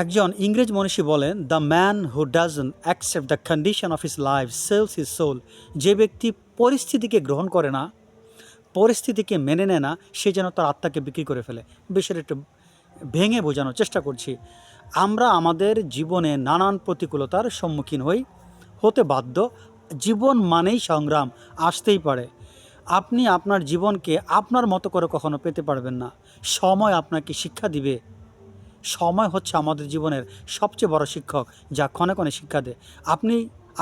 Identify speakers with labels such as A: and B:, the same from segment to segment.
A: একজন ইংরেজ মনীষী বলেন, the man who doesn't accept the condition of his life sells his soul. যে ব্যক্তি পরিস্থিতিকে গ্রহণ করে না, পরিস্থিতিকে মেনে নেয় না, সে যেন তার আত্মাকে বিক্রি করে ফেলে। বিষয়টা একটু ভেঙে বোঝানোর চেষ্টা করছি। আমরা আমাদের জীবনে নানান প্রতিকূলতার সম্মুখীন হতে বাধ্য। জীবন মানেই সংগ্রাম, আসতেই পারে। আপনি আপনার জীবনকে আপনার মতো করে কখনো পেতে পারবেন না। সময় আপনাকে শিক্ষা দিবে। সময় হচ্ছে আমাদের জীবনের সবচেয়ে বড় শিক্ষক, যা ক্ষণে ক্ষণে শিক্ষা দেয়। আপনি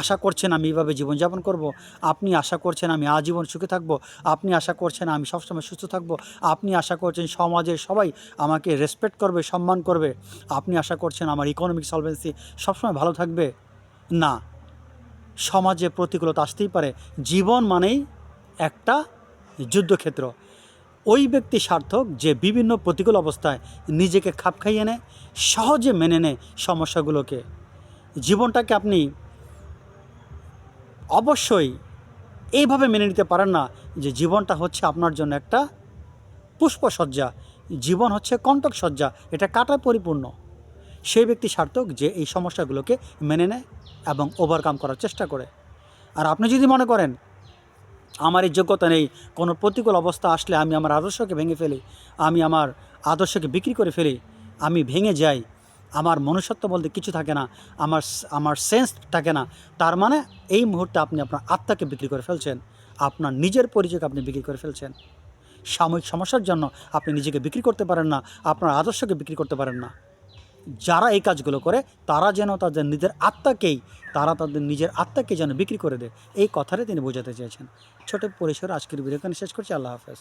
A: আশা করছেন আমি এইভাবে জীবনযাপন করব, আপনি আশা করছেন আমি আজীবন সুখে থাকব, আপনি আশা করছেন আমি সবসময় সুস্থ থাকব, আপনি আশা করছেন সমাজের সবাই আমাকে রেসপেক্ট করবে, সম্মান করবে, আপনি আশা করছেন আমার ইকোনমিক সলভেন্সি সবসময় ভালো থাকবে। না, সমাজে প্রতিকূলতা আসতেই পারে। জীবন মানেই একটা যুদ্ধক্ষেত্র। ওই ব্যক্তি সার্থক যে বিভিন্ন প্রতিকূল অবস্থায় নিজেকে খাপ খাইয়ে নেয়, সহজে মেনে নেয় সমস্যাগুলোকে। জীবনটাকে আপনি অবশ্যই এইভাবে মেনে নিতে পারেন না যে জীবনটা হচ্ছে আপনার জন্য একটা পুষ্পসজ্জা, জীবন হচ্ছে কণ্টকসজ্জা, এটা কাঁটায় পরিপূর্ণ। সেই ব্যক্তি সার্থক যে এই সমস্যাগুলোকে মেনে নেয় এবং ওভারকাম করার চেষ্টা করে। আর আপনি যদি মনে করেন আমার এই যোগ্যতা নেই, কোনো প্রতিকূল অবস্থা আসলে আমি আমার আদর্শকে ভেঙে ফেলি, আমি আমার আদর্শকে বিক্রি করে ফেলি, আমি ভেঙে যাই, আমার মনুষ্যত্ব বলতে কিছু থাকে না, আমার সেন্স থাকে না, তার মানে এই মুহূর্তে আপনি আপনার আত্মাকে বিক্রি করে ফেলছেন, আপনার নিজের পরিচয়কে আপনি বিক্রি করে ফেলছেন। সাময়িক সমস্যার জন্য আপনি নিজেকে বিক্রি করতে পারেন না, আপনার আদর্শকে বিক্রি করতে পারেন না। যারা এই কাজগুলো করে তারা যেন তাদের নিজের আত্মাকে যেন বিক্রি করে দেয়, এই কথাটাই তিনি বোঝাতে চেয়েছেন। ছোট পরিসরে আজকের ভিডিও এখানে শেষ করছি। আল্লাহ হাফেজ।